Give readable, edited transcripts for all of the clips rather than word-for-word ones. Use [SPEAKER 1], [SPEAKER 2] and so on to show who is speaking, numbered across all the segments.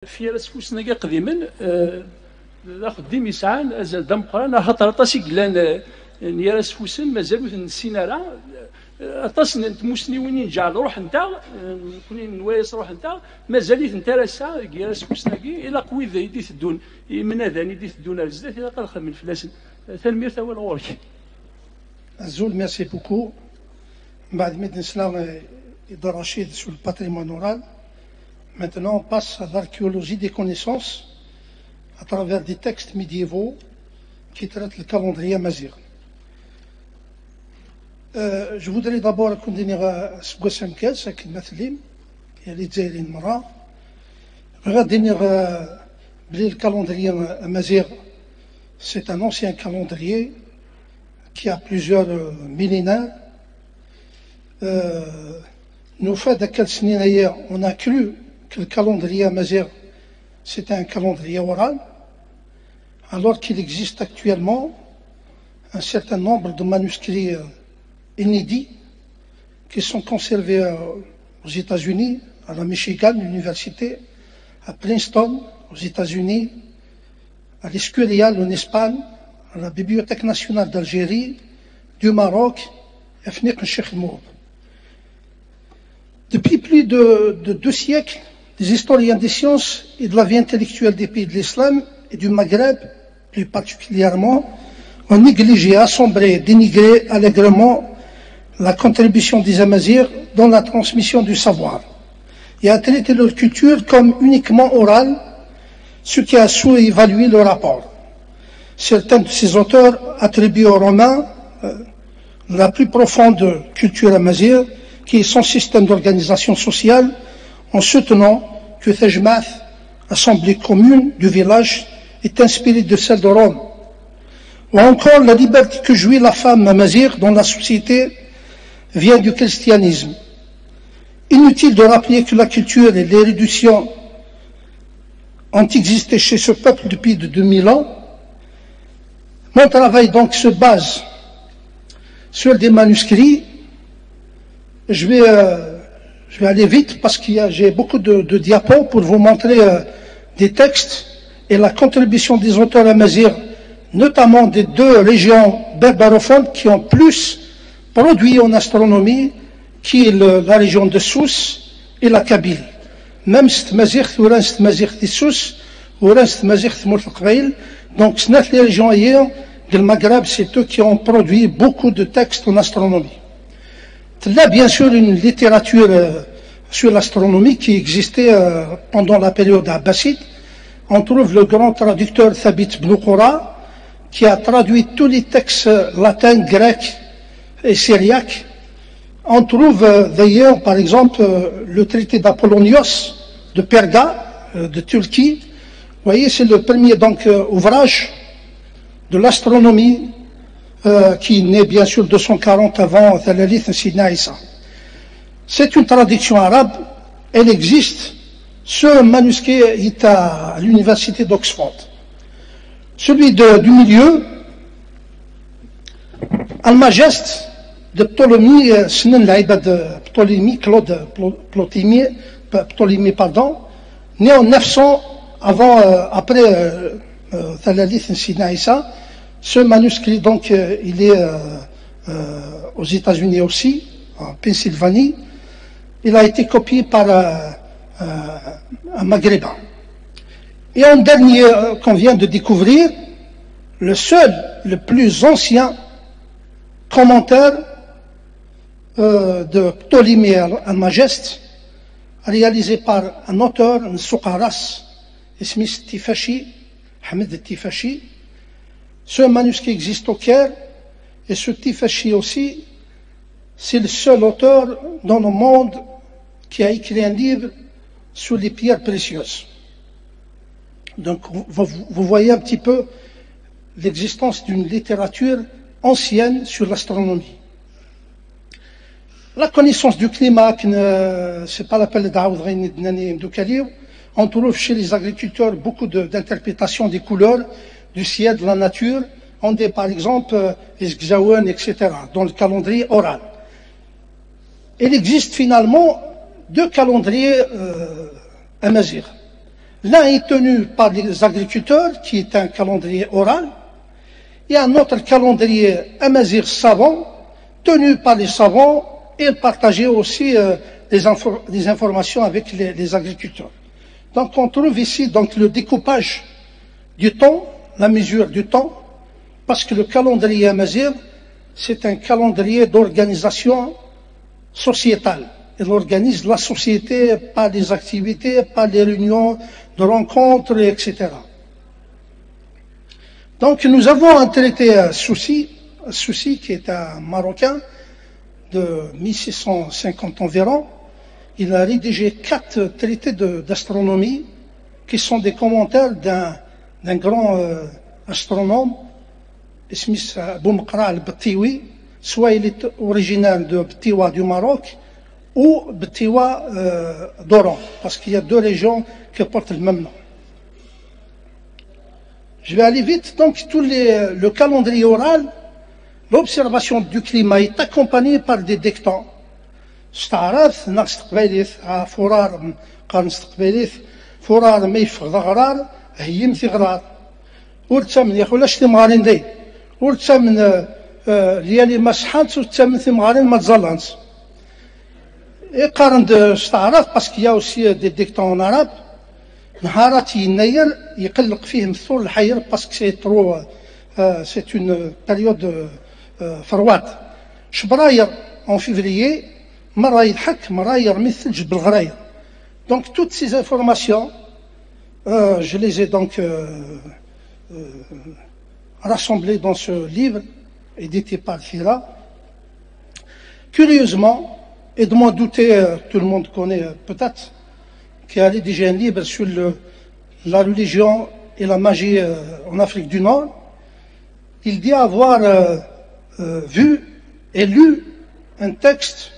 [SPEAKER 1] في راسفوسنا قديما خديم يسعان ازال دم قران خاطر طاسي قلان يا راسفوسن مازالو نسينا راه اطاس نتموسني وين نجعل روح نتاع كوني نوايس روح نتاع مازاليت نتا راسا يا راسفوسنا كي الى قوي ذا يدي تدون من هذا يدي تدون الزدات الى قال من فلاسن تنمير تا ولا غورك
[SPEAKER 2] Azul, merci beaucoup. Madame Islam et de Rachid sur le patrimoine oral. Maintenant, on passe à l'archéologie des connaissances à travers des textes médiévaux qui traitent le calendrier amazigh. Je voudrais d'abord continuer à ce que c'est que c'est المثلين اللي دايرين مرة غادي le calendrier amazigh. C'est un ancien calendrier qui a plusieurs millénaires. Nous fait de quelques années, on a cru que le calendrier amazigh c'était un calendrier oral, alors qu'il existe actuellement un certain nombre de manuscrits inédits qui sont conservés aux États-Unis, à la Michigan, l'université, à Princeton, aux États-Unis, à l'Escurial en Espagne, à la Bibliothèque nationale d'Algérie, du Maroc, et à Fniq Cheikh Mourb. Depuis plus de 2 siècles, les historiens des sciences et de la vie intellectuelle des pays de l'islam et du Maghreb, plus particulièrement, ont négligé, assombré, dénigré allègrement la contribution des Amazirs dans la transmission du savoir et à traiter leur culture comme uniquement orale, ce qui a sous-évalué le rapport. Certains de ces auteurs attribuent aux Romains la plus profonde culture amazigh, qui est son système d'organisation sociale, en soutenant que Tejmath, assemblée commune du village, est inspirée de celle de Rome. Ou encore la liberté que jouit la femme amazigh dans la société vient du christianisme. Inutile de rappeler que la culture et l'érudition ont existé chez ce peuple depuis de 2000 ans. Mon travail donc se base sur des manuscrits. Je vais aller vite parce que j'ai beaucoup de diapos pour vous montrer des textes et la contribution des auteurs amazirs, notamment des 2 régions berbérophones qui ont plus produit en astronomie, qui est la région de Sousse et la Kabylie. Même cette mazigh, ou cette mazigh de Sousse, ou cette mazigh de Mourtaqbaïl. Donc, les régions ailleurs du Maghreb, c'est eux qui ont produit beaucoup de textes en astronomie. Il y a bien sûr une littérature sur l'astronomie qui existait pendant la période abbasside. On trouve le grand traducteur Thabit ibn Qura qui a traduit tous les textes latins, grecs et syriaques. On trouve d'ailleurs, par exemple, le traité d'Apollonios de Perga, de Turquie. Vous voyez, c'est le premier donc ouvrage de l'astronomie qui naît bien sûr 240 avant Thalalith Sidna Issa. C'est une traduction arabe, elle existe. Ce manuscrit est à l'université d'Oxford. Celui du milieu, Almageste de Ptolémée, Ptolémée, Claude Ptolémée, pardon, né en 900 après Thalalith Sidna Issa. Ce manuscrit, donc, il est aux États-Unis aussi, en Pennsylvanie. Il a été copié par un maghrébin. Et un dernier qu'on vient de découvrir, le plus ancien commentaire de Ptolémée Almageste, réalisé par un auteur, un Soukaras, Smith Tifashi, Ahmed Tifashi. Ce manuscrit existe au Caire, et ce Tifashi aussi, c'est le seul auteur dans le monde qui a écrit un livre sur les pierres précieuses. Donc vous voyez un petit peu l'existence d'une littérature ancienne sur l'astronomie. La connaissance du climat, c'est pas l'appel d'Aoudrein, on trouve chez les agriculteurs beaucoup d'interprétations des couleurs du ciel, de la nature. On dit par exemple les Gzaouen, etc., dans le calendrier oral. Il existe finalement 2 calendriers amazigh. L'un est tenu par les agriculteurs, qui est un calendrier oral, et un autre calendrier amazigh savant, tenu par les savants et partagé aussi des informations avec les agriculteurs. Donc on trouve ici donc, le découpage du temps, la mesure du temps, parce que le calendrier amazigh, c'est un calendrier d'organisation sociétale. Il organise la société par des activités, par des réunions de rencontres, etc. Donc nous avons un traité Soussi qui est un Marocain de 1650 environ. Il a rédigé 4 traités d'astronomie qui sont des commentaires d'un grand astronome, Smith Boumqra al-Btiwi, soit il est originaire de Btiwa du Maroc ou Btiwa d'Oran, parce qu'il y a 2 régions qui portent le même nom. Je vais aller vite. Donc, le calendrier oral, l'observation du climat est accompagnée par des dictons. استعرض ناقص تقبيليث فرار قارن تقبيليث فرار ما يفقد غرار هيم في غرار ورتمن يا خويا شتي مغارين دي ورتمن ليالي ما صحانت ورتمن في مغارين ما تزلانت قارن استعرض باسكو يا اوسي دي ديكتون عرب نهارات يناير يقلق فيه مثول الحير باسكو سي ترو سي اون بيريود فروات شبراير اون فيفريي مرة يضحك مرة يرمي الثلج بالغراية. Donc toutes ces informations, je les ai donc rassemblées dans ce livre édité par Fira. Curieusement, et de m'en douter, tout le monde connaît peut-être, qui a rédigé un livre sur la religion et la magie en Afrique du Nord. Il dit avoir vu et lu un texte.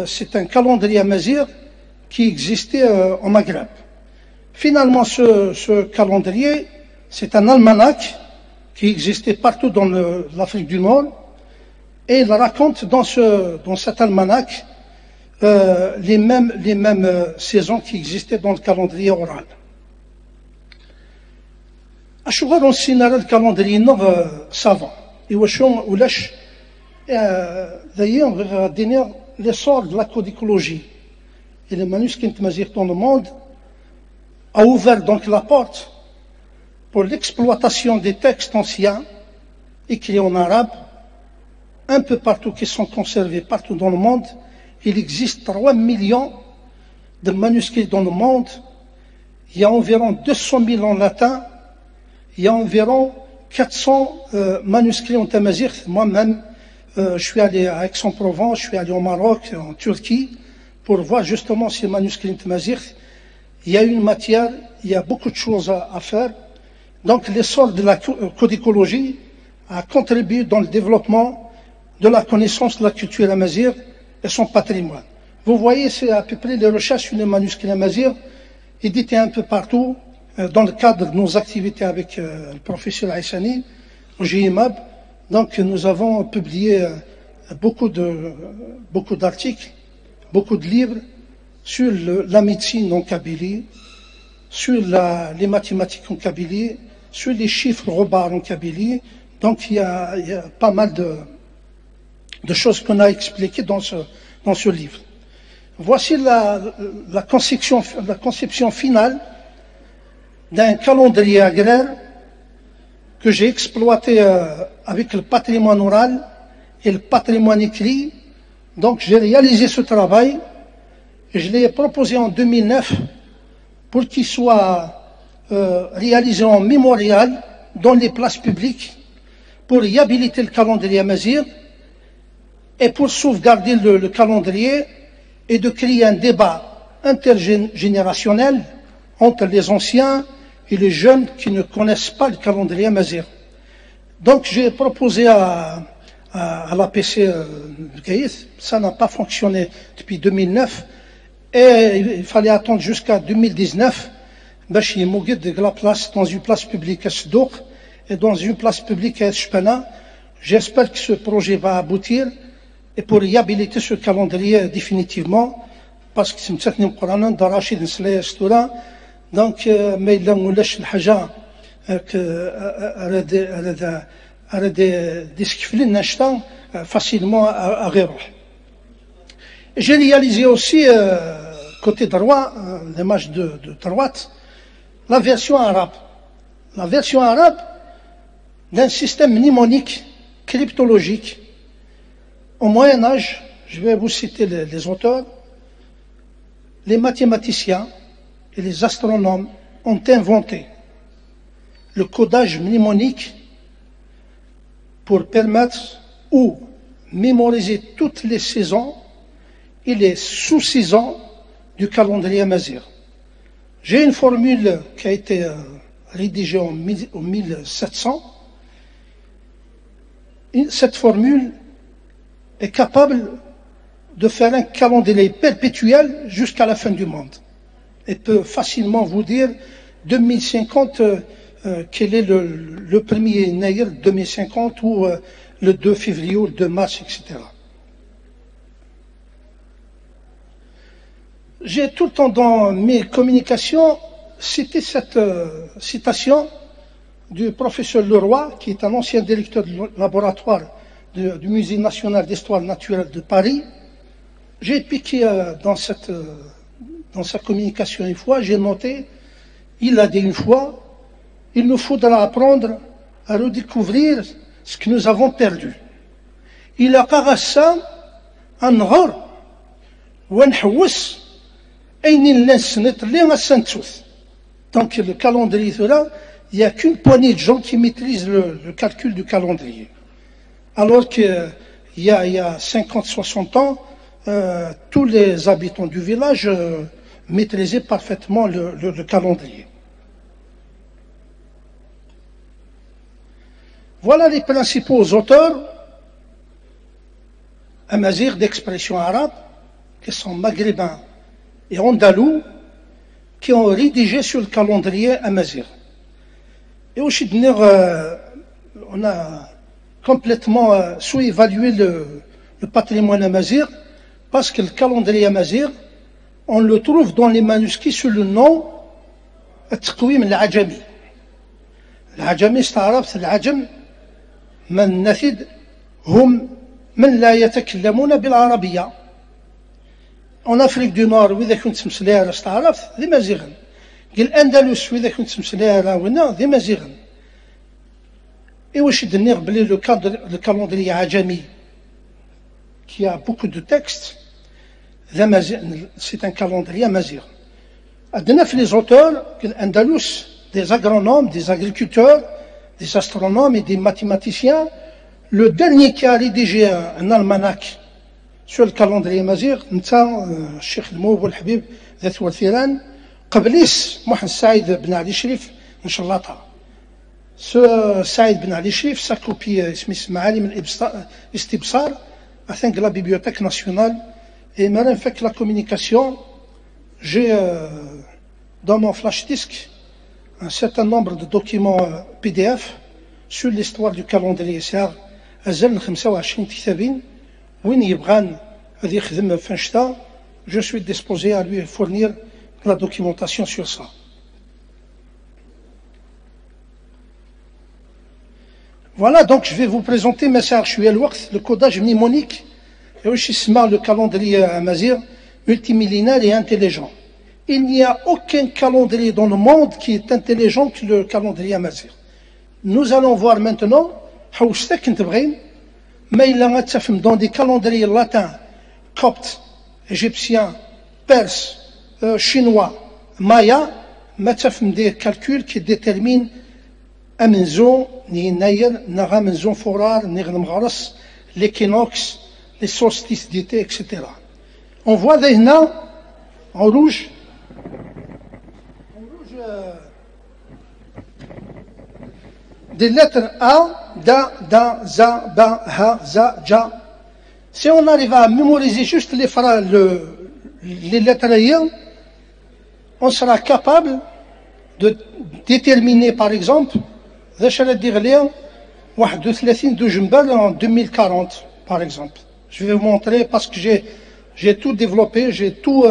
[SPEAKER 2] C'est un calendrier amazigh qui existait au Maghreb. Finalement, ce calendrier, c'est un almanach qui existait partout dans l'Afrique du Nord, et il raconte dans cet almanach les mêmes saisons qui existaient dans le calendrier oral. أشغل السيناريو الكالندري نوع savant. وشون ولاش d'ailleurs غادي l'essor de la codicologie et les manuscrits tamazighs dans le monde a ouvert donc la porte pour l'exploitation des textes anciens écrits en arabe un peu partout, qui sont conservés partout dans le monde. Il existe 3 millions de manuscrits dans le monde. Il y a environ 200 000 en latin. Il y a environ 400 manuscrits en tamazight. Moi-même, je suis allé à Aix-en-Provence, je suis allé au Maroc, en Turquie, pour voir justement ces manuscrits tamazight. Il y a une matière, il y a beaucoup de choses à faire. Donc l'essor de la codicologie a contribué dans le développement de la connaissance de la culture amazigh et son patrimoine. Vous voyez, c'est à peu près les recherches sur les manuscrits amazigh, édités un peu partout, dans le cadre de nos activités avec le professeur Aïssani, au GIMAB. Donc nous avons publié beaucoup d'articles, beaucoup de livres sur la médecine en Kabylie, sur les mathématiques en Kabylie, sur les chiffres robards en Kabylie. Donc il y a pas mal de choses qu'on a expliquées dans ce livre. Voici la conception finale d'un calendrier agraire que j'ai exploité avec le patrimoine oral et le patrimoine écrit. Donc j'ai réalisé ce travail et je l'ai proposé en 2009 pour qu'il soit réalisé en mémorial dans les places publiques pour réhabiliter le calendrier amazigh et pour sauvegarder le calendrier et de créer un débat intergénérationnel entre les anciens et les jeunes qui ne connaissent pas le calendrier amazigh. Donc j'ai proposé à l'APC de Gaïs, ça n'a pas fonctionné depuis 2009 et il fallait attendre jusqu'à 2019 باش يموجد la place dans une place publique à Sdouk et dans une place publique à Shpana. J'espère que ce projet va aboutir et pour réhabiliter ce calendrier définitivement, parce que c'est une Qur'an de Rachid Nslay Stoura دونك ما إلا مولاش الحاجة راه ديسكف لنا شتا facilement à غيروح. J'ai réalisé aussi, côté droit, l'image de droite, la version arabe. La version arabe d'un système mnémonique cryptologique. Au Moyen Âge, je vais vous citer les auteurs, les mathématiciens et les astronomes ont inventé le codage mnémonique pour permettre ou mémoriser toutes les saisons et les sous-saisons du calendrier amazigh. J'ai une formule qui a été rédigée en 1700. Cette formule est capable de faire un calendrier perpétuel jusqu'à la fin du monde. Et peut facilement vous dire 2050, quel est le 1er Naïr 2050 ou le 2 février ou le 2 mars, etc. J'ai tout le temps dans mes communications cité cette citation du professeur Leroy, qui est un ancien directeur du laboratoire du Musée national d'histoire naturelle de Paris. J'ai piqué dans sa communication une fois, j'ai noté, il a dit une fois, il nous faudra apprendre à redécouvrir ce que nous avons perdu. Il a caressé un غر ونحوس أين الناس اللي سنتوث. Donc le calendrier là, il n'y a qu'une poignée de gens qui maîtrisent le calcul du calendrier. Alors qu'il y a 50-60 ans, tous les habitants du village maîtrisaient parfaitement le calendrier. Voilà les principaux auteurs amazigh d'expression arabe, qui sont maghrébins et andalous, qui ont rédigé sur le calendrier amazigh. Et aussi, on a complètement sous-évalué le patrimoine amazigh, parce que le calendrier amazigh, on le trouve dans les manuscrits sous le nom التقويم العجمي. العجمي استعربت العجم من نثد هم من لا يتكلمون بالعربية. En Afrique du Nord, وإذا كنت مسليها استعرفت ذي مازيغن. الأندلس وإذا كنت مسليها ونا ذي مازيغن. Et aussi de dire le calendrier ajami, qui a beaucoup de textes, c'est un calendrier amazigh. Les auteurs, l'Andalus, des agronomes, des agriculteurs, des astronomes et des mathématiciens, le dernier qui a rédigé un almanach sur le calendrier amazigh, Cheikh Moub al-Habib ذات والثيران, قبليس محمد سعيد بن علي شريف إن شاء الله تعالى. Saïd Ben Ali Shrif, sa copie Maalim al-Istibsar, avec la Bibliothèque nationale, et même fait la communication, j'ai dans mon flash disk un certain nombre de documents PDF sur l'histoire du calendrier. C'est أزل 25 كتابين وين يبغان هذا يخدم في الشتاء. Je suis disposé à lui fournir la documentation sur ça. Voilà, donc je vais vous présenter le codage mnémonique et aussi le calendrier amazigh multimillénaire et intelligent. Il n'y a aucun calendrier dans le monde qui est intelligent que le calendrier amazigh. Nous allons voir maintenant mais il a dans des calendriers latins, coptes, égyptiens, perses, chinois, mayas, des calculs qui déterminent Amenzo, ni Naïr, Nara Menzo Forar, Nirnamgaras, l'équinoxe, les solstices d'été, etc. On voit des nains en rouge, des lettres A, Da, Za, Ba, Ha, Za, Ja. Si on arrive à mémoriser juste les lettres, on sera capable de déterminer, par exemple, je vais dire les 31 de Jumbel en 2040, par exemple. Je vais vous montrer parce que j'ai tout développé, j'ai tout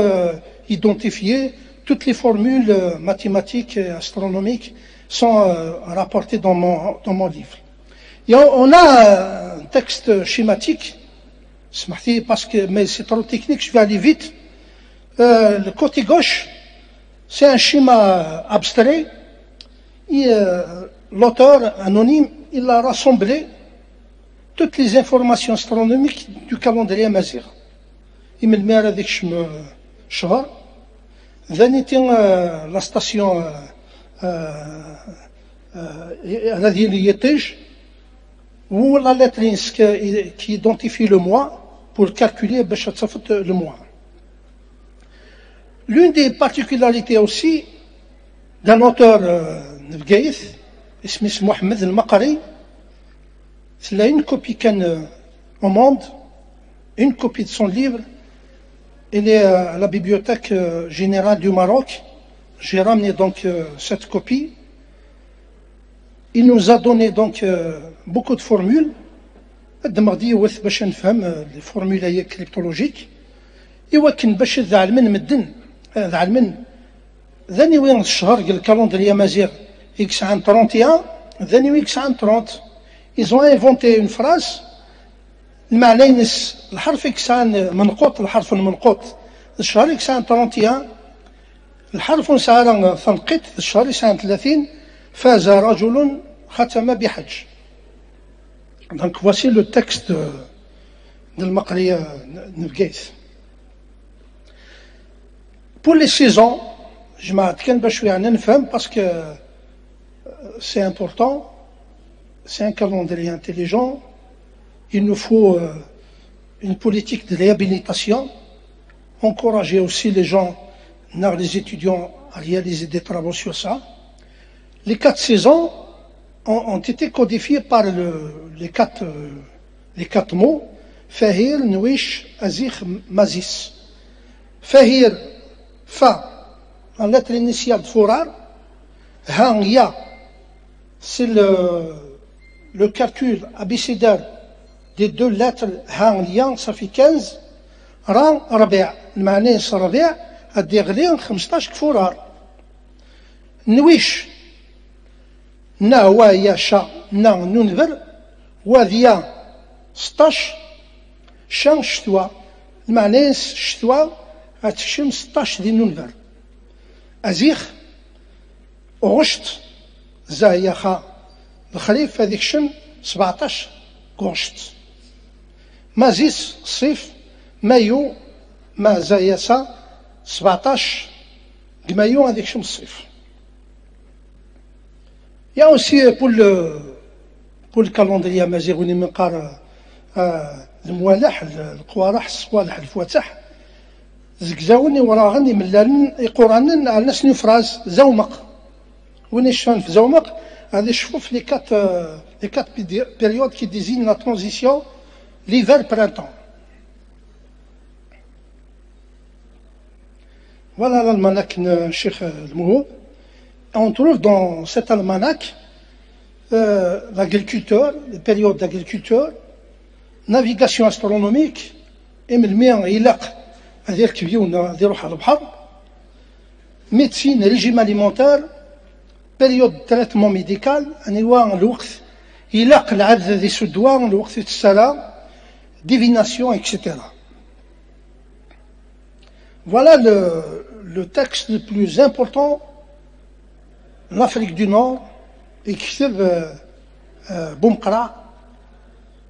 [SPEAKER 2] identifié toutes les formules mathématiques et astronomiques sont rapportées dans mon livre. Et on a un texte schématique, mais c'est trop technique, je vais aller vite. Le côté gauche, c'est un schéma abstrait, et l'auteur anonyme, il a rassemblé toutes les informations astronomiques du calendrier amazigh. Il me هذيك شهر ثاني la station هذه اللي يتج ou la lettre qui identifie le mois pour calculer باش تصفت le mois. L'une des particularités aussi d'un auteur نبقايث اسمه محمد المقري, il a une copie au monde, une copie de son livre. Il est à la Bibliothèque générale du Maroc. J'ai ramené donc cette copie. Il nous a donné donc beaucoup de formules. Les formules cryptologiques. يوكن باش العلمن مدن العلمن ذاني وين الشهر الكالندري امازيغ اكس عام 31 ذاني وين اكس عام 30. Ils ont inventé une phrase المعنى ينس الحرف إكسان منقوط الحرف المنقوط الشهر إكسان 31 الحرف نسعى تنقيط الشهر إكسان 30 فاز رجل ختم بحج. Donc voici le texte de المقري نبقيث. Pour les saisons, جماعة كان باش يعني نفهم parce que c'est important, c'est un calendrier intelligent. Il nous faut une politique de réhabilitation, encourager aussi les gens, les étudiants à réaliser des travaux sur ça. Les 4 saisons ont été codifiées par les quatre mots Fahir, Nouish, Azikh, Mazis. Fahir, Fa, la lettre initiale de Fourar. Han, Ya, c'est le calcul abécédaire des 2 lettres Han, Ya, ça fait 15. Ran, Rabia, le معنى ربيع الدغلين 15 كفورار. نويش نا ويا شا نا ننذر وذيا 16 شان شتوا المعنى شتوا هتشم 16 دي ننذر. أزيخ غشت زايا خا الخريف هذيك شم 17 غشت. مازيس صيف مايو ما زايسا 17 مايو هذيك شم الصيف. Il y a aussi pour le calendrier amazighouni من قار الموالح القوارح الصوالح الفواتح زكزاوني وراغني ملالن يقرانن على ناس نفراز زومق وين يشان في زومق هذا شوفوا في les quatre périodes qui désignent la transition l'hiver printemps. Voilà l'almanach Cheikh Al-Mouhoub. On trouve dans cet almanach l'agriculteur, les périodes d'agriculture, navigation astronomique, médecine, régime alimentaire, période de traitement médical, divination, etc. Voilà le texte le plus important. L'Afrique du Nord, écrit Boumkra,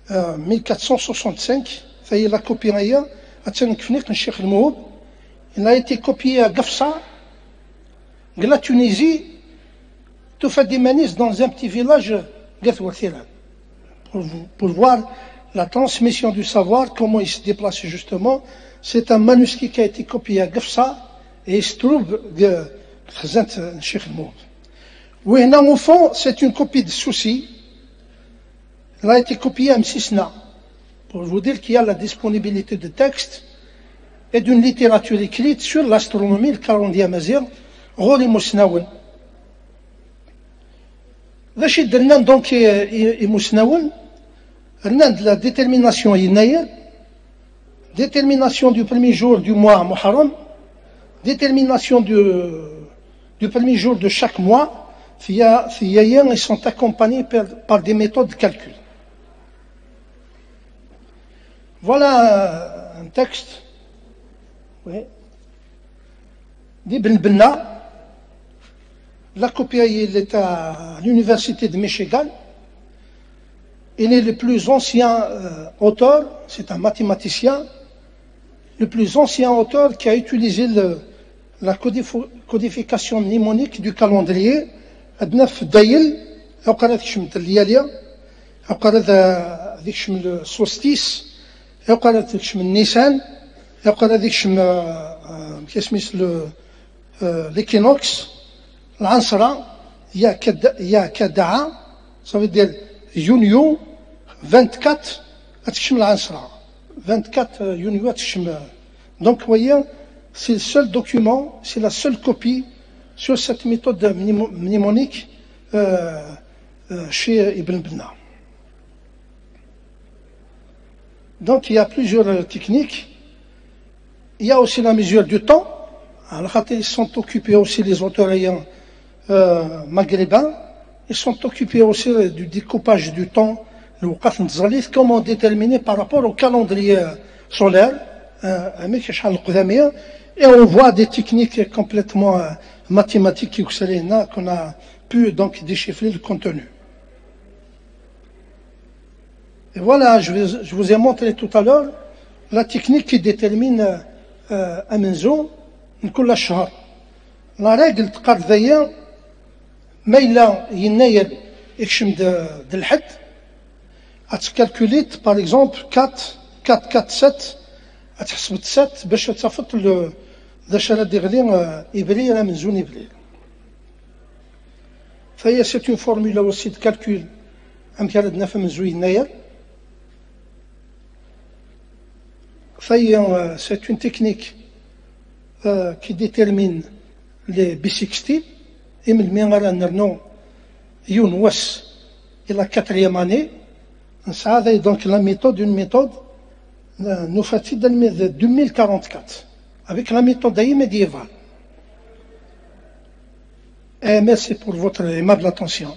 [SPEAKER 2] 1465, il a copié ailleurs, il a été copié à Gafsa, la Tunisie, tout fait des manis dans un petit village, pour voir la transmission du savoir, comment il se déplace justement. C'est un manuscrit qui a été copié à Gafsa et il se trouve de Cheikh Al-Mouhoub. Oui, non, au fond, c'est une copie de Souci. Elle a été copiée à Msisna, pour vous dire qu'il y a la disponibilité de textes et d'une littérature écrite sur l'astronomie, le calendrier amazigh, Ghori Mousnaouen. Vachi Dernan, donc, et Mousnaouen, de la détermination Yinaïr, détermination du premier jour du mois Muharram, détermination du premier jour de chaque mois, ils sont accompagnés par des méthodes de calcul. Voilà un texte d'Ibn Benna. La copie il est à l'université de Michigan. Il est le plus ancien auteur, c'est un mathématicien, le plus ancien auteur qui a utilisé la codification mnémonique du calendrier. Adnaf Dayil, أقرأ شمت الليالي، أقرأ ذيك شم السولستيس، أقرأ ذيك شم النيسان، أقرأ ذيك شم كيسميس l'équinoxe، العنصرة، يا كدعة، ça veut dire يونيو 24 أتكشم العنصرة، 24 يونيو أتكشم. Donc, vous voyez, c'est le seul document, c'est la seule copie sur cette méthode mnémonique chez Ibn Benna. Donc il y a plusieurs techniques. Il y a aussi la mesure du temps. Ils sont occupés aussi, les auteurs maghrébins, ils sont occupés aussi du découpage du temps, comment déterminer par rapport au calendrier solaire. Et on voit des techniques complètement mathématiques qu'on a pu donc déchiffrer le contenu. Et voilà, je vous ai montré tout à l'heure la technique qui détermine un menzo, كل شهر. La règle تقال ذيا ما إلا يناير يكشم د الحد أتكالكوليت par exemple 4 4 4 7 أتحسب 7 باش تصفط ذا شرا ديغلي إبريل راه منزون إبريل. فهي c'est une formule aussi de calcul أمكان في منزو يناير. فهي c'est une technique qui détermine les bissextiles. Et من المين نرنو يونوس إلى 4e année. هذا donc la méthode, une méthode nous fait de 2044 avec la méthode médiévale. Et merci pour votre aimable attention.